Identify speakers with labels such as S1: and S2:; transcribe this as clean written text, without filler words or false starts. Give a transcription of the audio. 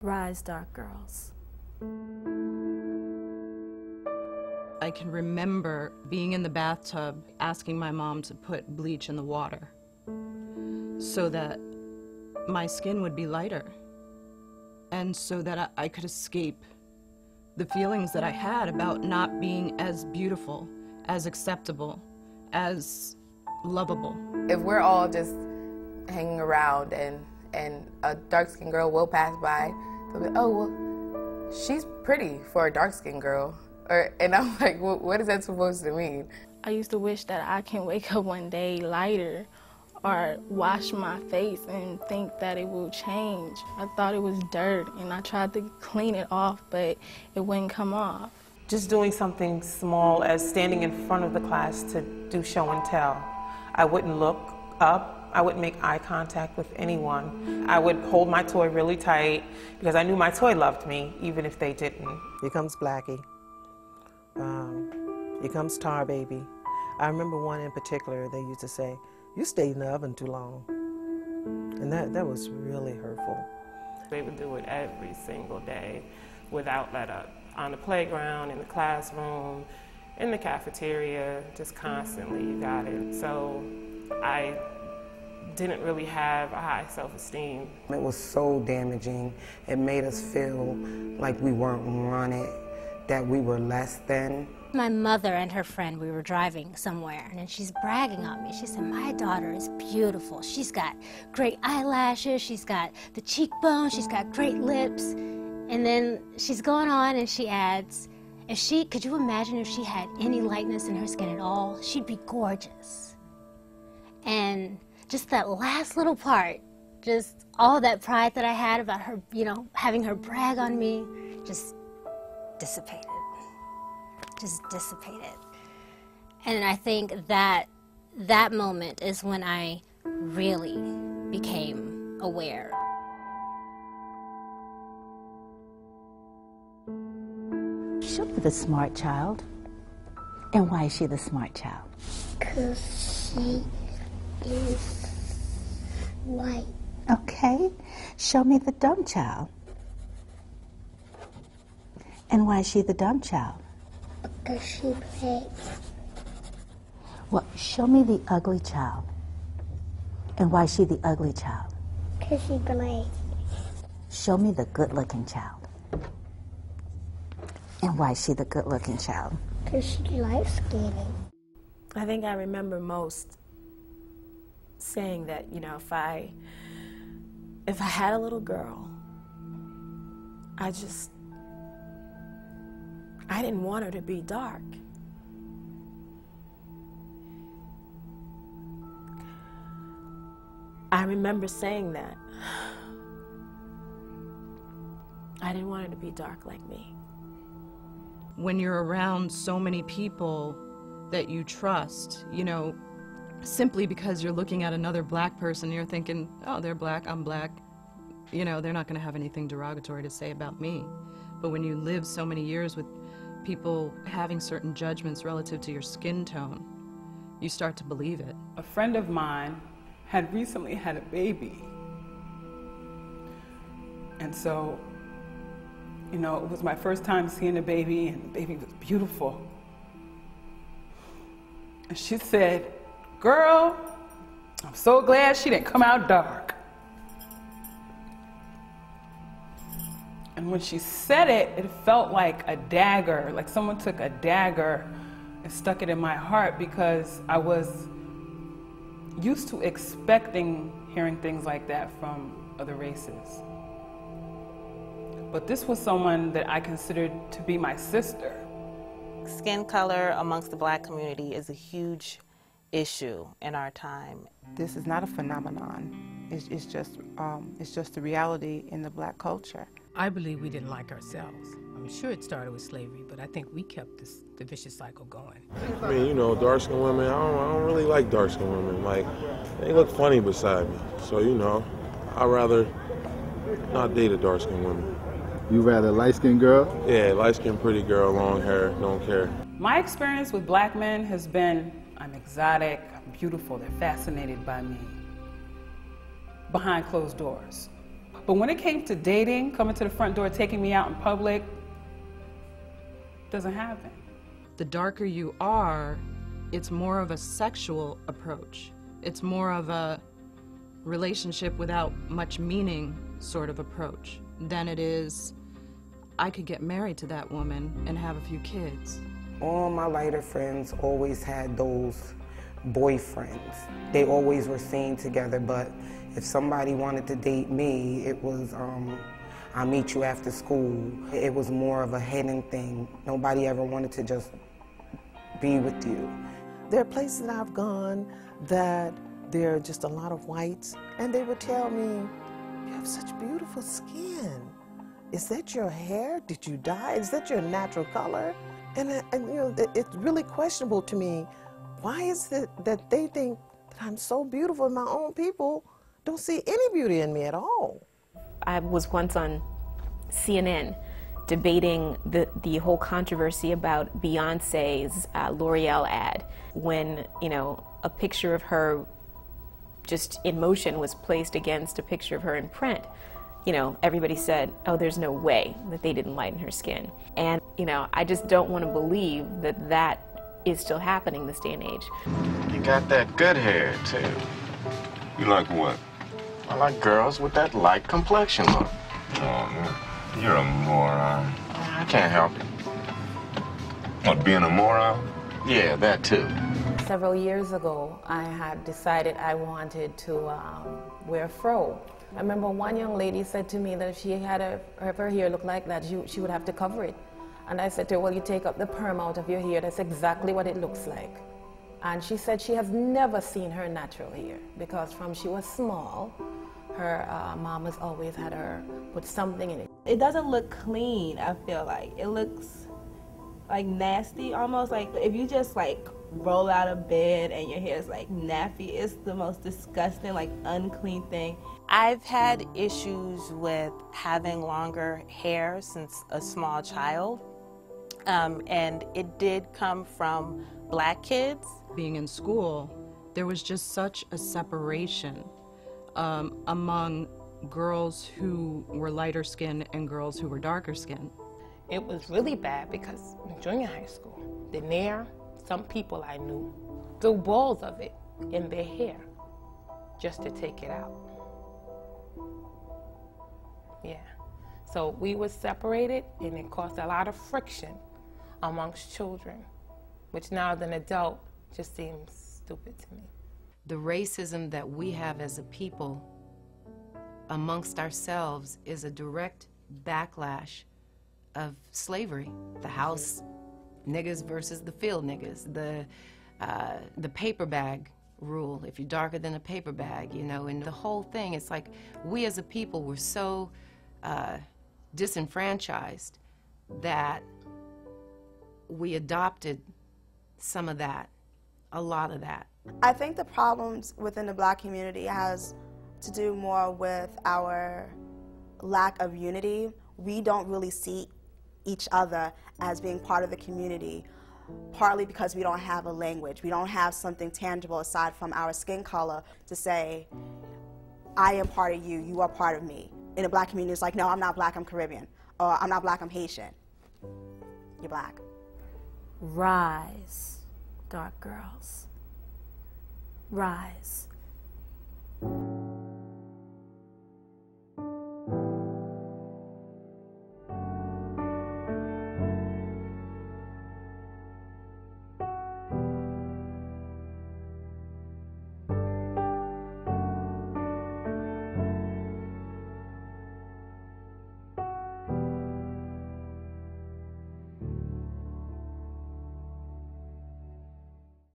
S1: Rise, Dark Girls.
S2: I can remember being in the bathtub asking my mom to put bleach in the water so that my skin would be lighter and so that I could escape the feelings that I had about not being as beautiful, as acceptable, as lovable.
S3: If we're all just hanging around and a dark-skinned girl will pass by, they'll be, oh, well, she's pretty for a dark-skinned girl. And I'm like, well, what is that supposed to mean?
S4: I used to wish that I can wake up one day lighter or wash my face and think that it will change. I thought it was dirt and I tried to clean it off, but it wouldn't come off.
S5: Just doing something small as standing in front of the class to do show and tell. I wouldn't look up. I wouldn't make eye contact with anyone. I would hold my toy really tight because I knew my toy loved me, even if they didn't.
S6: Here comes Blackie. Here comes Tar Baby. I remember one in particular, they used to say, you stayed in the oven too long. And that was really hurtful.
S5: They would do it every single day without let up. On the playground, in the classroom, in the cafeteria, just constantly you got it. So I didn't really have a high self-esteem.
S7: It was so damaging. It made us feel like we weren't wanted, that we were less than.
S8: My mother and her friend, we were driving somewhere, and she's bragging on me. She said, my daughter is beautiful. She's got great eyelashes, she's got the cheekbones, she's got great lips. And then she's going on and she adds, could you imagine if she had any lightness in her skin at all? She'd be gorgeous. And just that last little part, just all that pride that I had about her, having her brag on me, just dissipated. Just dissipated. And I think that moment is when I really became aware.
S9: Show me the smart child. And why is she the smart child?
S10: Because she is white.
S9: Okay. Show me the dumb child. And why is she the dumb child?
S10: Because she plays.
S9: Well, show me the ugly child. And why is she the ugly child?
S10: Because she plays.
S9: Show me the good-looking child. And why is she the good-looking child?
S10: Because she likes skating.
S1: I think I remember most saying that, if I had a little girl, I didn't want her to be dark. I remember saying that. I didn't want her to be dark like me.
S2: When you're around so many people that you trust, simply because you're looking at another black person, you're thinking, oh, they're black, I'm black, they're not going to have anything derogatory to say about me. But when you live so many years with people having certain judgments relative to your skin tone, you start to believe it.
S5: A friend of mine had recently had a baby. And so, it was my first time seeing a baby, and the baby was beautiful. And she said, girl, I'm so glad she didn't come out dark. And when she said it, it felt like a dagger, like someone took a dagger and stuck it in my heart, because I was used to expecting hearing things like that from other races. But this was someone that I considered to be my sister.
S11: Skin color amongst the black community is a huge issue in our time.
S12: This is not a phenomenon. It's just the reality in the black culture.
S13: I believe we didn't like ourselves. I'm sure it started with slavery, but I think we kept the vicious cycle going.
S14: I mean, dark-skinned women, I don't really like dark-skinned women. Like, they look funny beside me. So, I'd rather not date a dark-skinned woman.
S15: You rather light-skinned girl?
S14: Yeah, light-skinned, pretty girl, long hair, don't care.
S5: My experience with black men has been, I'm exotic, I'm beautiful, they're fascinated by me. Behind closed doors. But when it came to dating, coming to the front door, taking me out in public, doesn't happen.
S2: The darker you are, it's more of a sexual approach. It's more of a relationship without much meaning sort of approach than it is, I could get married to that woman and have a few kids.
S7: All my lighter friends always had those boyfriends. They always were seen together, but if somebody wanted to date me, it was, I'll meet you after school. It was more of a hidden thing. Nobody ever wanted to just be with you.
S6: There are places that I've gone that there are just a lot of whites, and they would tell me, you have such beautiful skin. Is that your hair? Did you dye? Is that your natural color? And you know, it's really questionable to me. Why is it that they think that I'm so beautiful and my own people don't see any beauty in me at all?
S16: I was once on CNN debating the whole controversy about Beyonce's L'Oreal ad when, you know, a picture of her just in motion was placed against a picture of her in print. You know, everybody said, oh, there's no way that they didn't lighten her skin. And, you know, I just don't want to believe that that is still happening this day and age.
S17: You got that good hair, too.
S14: You like what?
S17: I like girls with that light complexion look.
S14: Oh, man. You're a moron.
S17: I can't help it.
S14: What, being a moron?
S17: Yeah, that too.
S18: Several years ago, I had decided I wanted to wear a fro. I remember one young lady said to me that if she had her hair looked like that, she would have to cover it. And I said to her, well, you take up the perm out of your hair, that's exactly what it looks like. And she said she has never seen her natural hair because from she was small, her mom has always had her put something in it.
S19: It doesn't look clean, I feel like. It looks like nasty almost. Like if you just like roll out of bed and your hair is like nappy, it's the most disgusting, like unclean thing.
S11: I've had issues with having longer hair since a small child. And it did come from black kids.
S2: Being in school, there was just such a separation among girls who were lighter skinned and girls who were darker skinned.
S20: It was really bad because in junior high school, some people I knew threw balls of it in their hair just to take it out. Yeah. So we were separated and it caused a lot of friction amongst children, which now as an adult just seems stupid to me.
S13: The racism that we have as a people amongst ourselves is a direct backlash of slavery. The house niggas versus the field niggas, the paper bag rule, if you're darker than a paper bag, you know, and the whole thing, it's like we as a people were so disenfranchised that we adopted some of that, a lot of that.
S21: I think the problems within the black community has to do more with our lack of unity. We don't really see each other as being part of the community, partly because we don't have a language. We don't have something tangible aside from our skin color to say, I am part of you, you are part of me. In the black community, it's like, no, I'm not black, I'm Caribbean. Or I'm not black, I'm Haitian. You're black.
S1: Rise, dark girls. Rise.